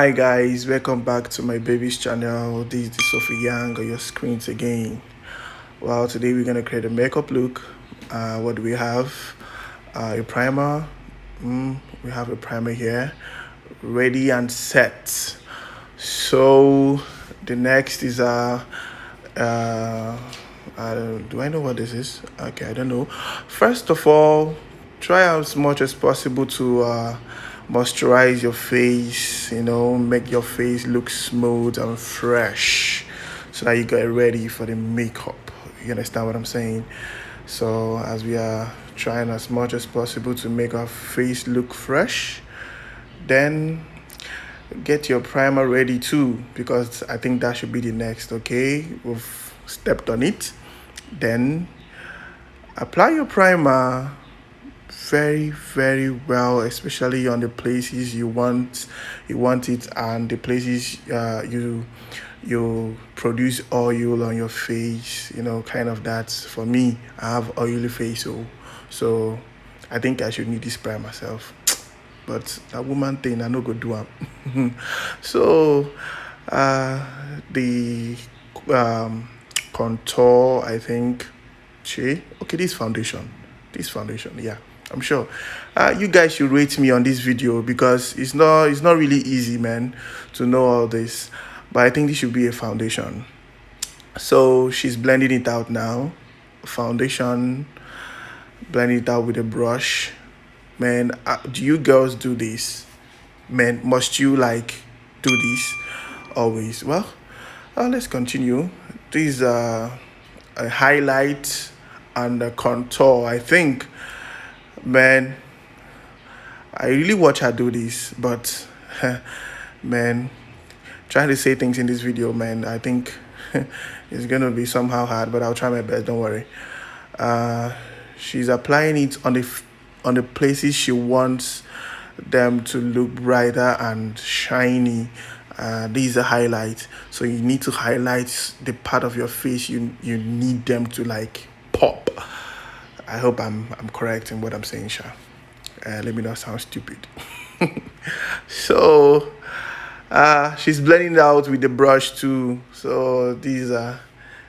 Hi guys, welcome back to my baby's channel. This is Sophie Young on your screens again. Well, today we're gonna create a makeup look. What do we have? A primer. We have a primer here, ready and set. So the next is do I know what this is? Okay, I don't know. First of all, try as much as possible to moisturize your face, make your face look smooth and fresh so that you get ready for the makeup. You understand what I'm saying? So as we are trying as much as possible to make our face look fresh, then get your primer ready too, because I think that should be the next. Okay, we've stepped on it. Then apply your primer very well, especially on the places you want it, and the places you produce oil on your face, kind of that. For me, I have oily face, so I think I should need this primer myself, but that woman thing I no go do am. So the contour, I think. Okay, this foundation, yeah, I'm sure you guys should rate me on this video, because it's not really easy, man, to know all this, but I think this should be a foundation. So she's blending it out now. Foundation, blending it out with a brush. Man, do you girls do this? Man, must you do this always? Well, let's continue. This a highlight and a contour, I think. Man, I really watch her do this, but man, trying to say things in this video, man, I think it's gonna be somehow hard, but I'll try my best, don't worry. She's applying it on the places she wants them to look brighter and shiny. These are highlights, so you need to highlight the part of your face you need them to pop. I hope I'm correct in what I'm saying, Sha. Let me not sound stupid. So she's blending it out with the brush too. So this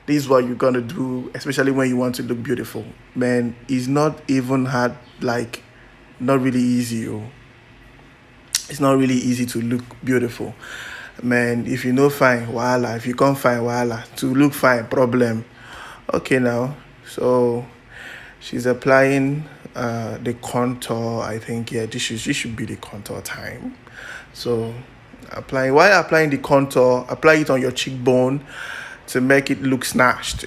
is what you're gonna do, especially when you want to look beautiful. Man, it's not even hard, not really easy. It's not really easy to look beautiful, man. If you know fine, voila. If you can't find, voila. To look fine, problem. Okay, now, so she's applying the contour, I think. Yeah, this should be the contour time. So while applying the contour, apply it on your cheekbone to make it look snatched,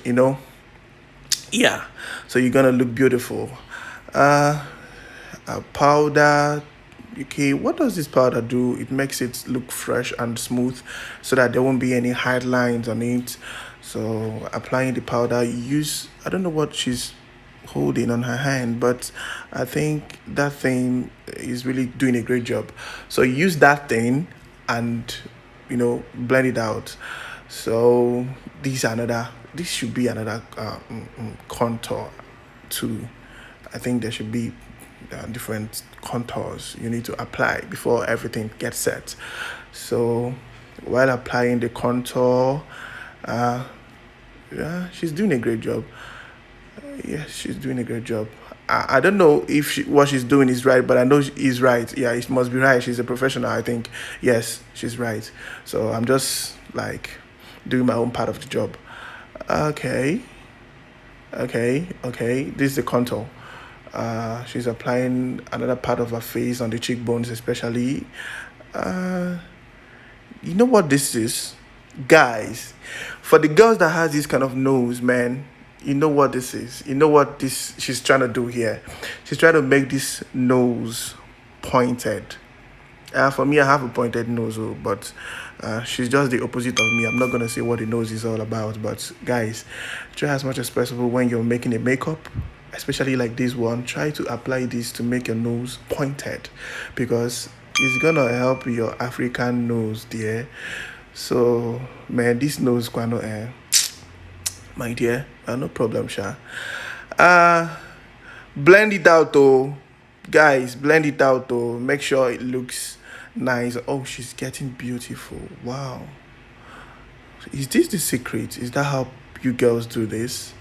yeah, so you're gonna look beautiful. A powder. Okay, what does this powder do? It makes it look fresh and smooth so that there won't be any hard lines on it. So applying the powder, I don't know what she's holding on her hand, but I think that thing is really doing a great job. So use that thing and blend it out. So this should be another contour too. I think there should be different contours you need to apply before everything gets set. So while applying the contour, yeah, she's doing a great job. Yes, she's doing a great job. I don't know if what she's doing is right, but I know is right. Yeah, it must be right. She's a professional, I think. Yes, she's right. So I'm just doing my own part of the job. Okay. This is the contour. She's applying another part of her face on the cheekbones, especially. You know what this is, guys? For the girls that has this kind of nose, man, you know what this is. You know what she's trying to do here. She's trying to make this nose pointed. For me, I have a pointed nose, but she's just the opposite of me. I'm not gonna say what the nose is all about, but guys, try as much as possible when you're making a makeup, especially like this one. Try to apply this to make your nose pointed, because it's gonna help your African nose there. So man, this nose kwano my dear, no problem, Sha. Blend it out though, guys. Blend it out though. Make sure it looks Nice. Oh, she's getting beautiful. Wow. Is this the secret? Is that how you girls do this?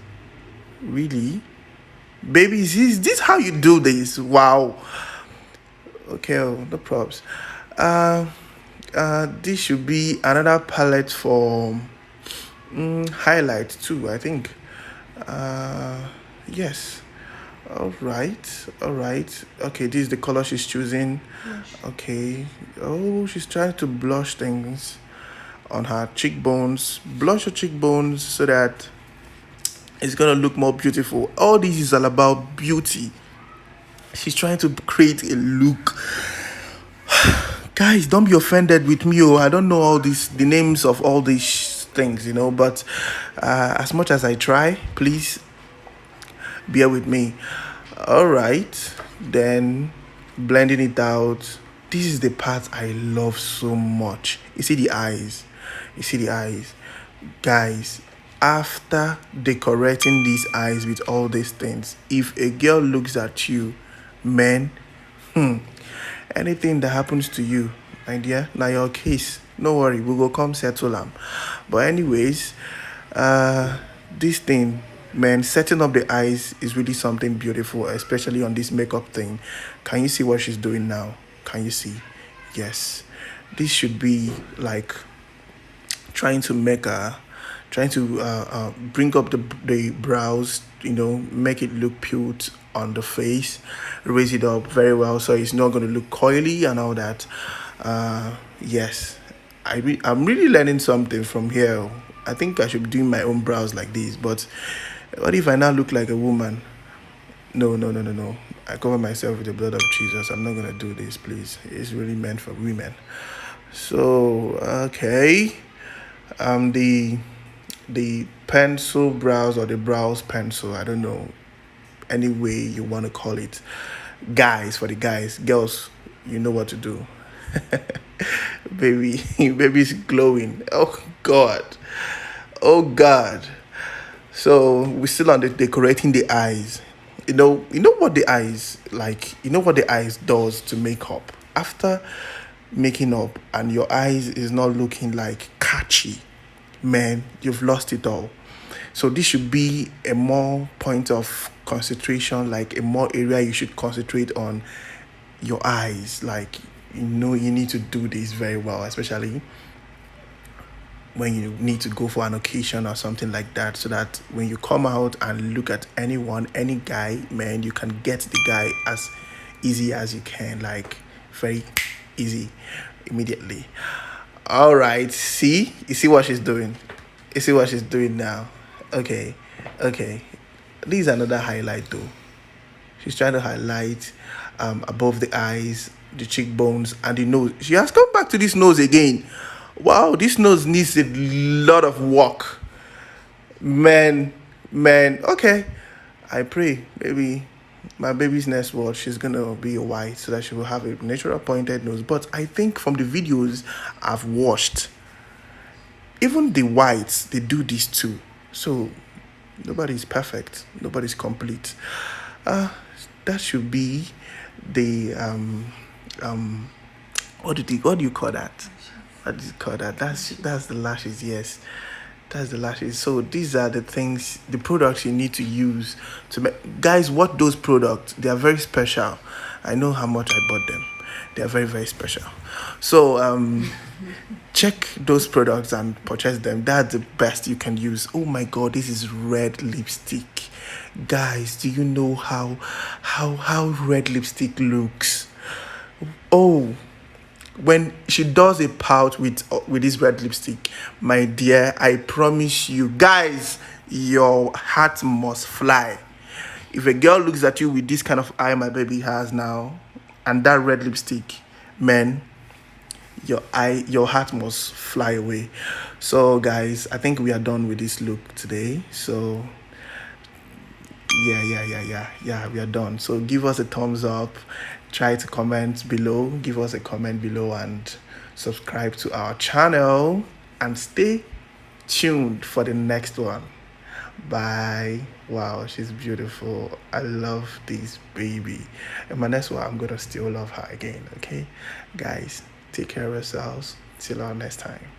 Really? Baby, is this how you do this? Wow. Okay, oh, no props. Uh, this should be another palette for highlight too, I think. Yes. All right. All right. Okay, this is the color she's choosing. Okay. Oh, she's trying to blush things on her cheekbones. Blush her cheekbones so that it's gonna look more beautiful. All this is all about beauty. She's trying to create a look. Guys, don't be offended with me. Oh, I don't know the names of all these things, but as much as I try, please bear with me. All right, then blending it out. This is the part I love so much. You see the eyes. Guys, after decorating these eyes with all these things, if a girl looks at you, man, anything that happens to you, my dear, now your case, no worry, we will come settle them. But anyways, this thing, man, setting up the eyes is really something beautiful, especially on this makeup thing. Can you see what she's doing now? Can you see? Yes, this should be like trying to bring up the brows, make it look cute on the face, raise it up very well so it's not going to look coily and all that. Yes, I'm really learning something from here. I think I should be doing my own brows like this, but what if I now look like a woman? No, no, no, no, no. I cover myself with the blood of Jesus. I'm not going to do this, please. It's really meant for women. So, okay. The pencil brows, or the brows pencil, I don't know, any way you want to call it. Guys, for the guys, girls, you know what to do. Baby's glowing. Oh God. So we're still on the decorating the eyes. What the eyes like. What the eyes does to makeup. After making up and your eyes is not looking like catchy, man, you've lost it all. So this should be a more point of concentration, like a more area you should concentrate on your eyes. Like, you need to do this very well, especially when you need to go for an occasion or something like that, so that when you come out and look at any guy, man, you can get the guy as easy as you can, like very easy, immediately. All right, you see what she's doing. You see what she's doing now. Okay. This is another highlight though. She's trying to highlight above the eyes, the cheekbones, and the nose. She has come back to this nose again. Wow, this nose needs a lot of work. Man. Okay, I pray maybe my baby's next word, she's gonna be a white so that she will have a natural pointed nose. But I think from the videos I've watched, even the whites, they do this too. So nobody's perfect, nobody's complete. That should be the what do you call that? What do you call that? That's the lashes. Yes, that's the lashes. So these are the things, the products you need to use to make. Guys, what those products? They are very special. I know how much I bought them. They are very, very special. So check those products and purchase them. That's the best you can use. Oh my God, this is red lipstick. Guys, do you know how red lipstick looks? Oh, when she does a pout with this red lipstick, my dear, I promise you, guys, your heart must fly. If a girl looks at you with this kind of eye my baby has now, and that red lipstick, man, your heart must fly away. So guys, I think we are done with this look today. So yeah, we are done. So give us a thumbs up, try to comment below, give us a comment below, and subscribe to our channel, and stay tuned for the next one. Bye. Wow, she's beautiful. I love this baby. And my next one, I'm gonna still love her again. Okay, guys, Take care of yourselves. Till our next time.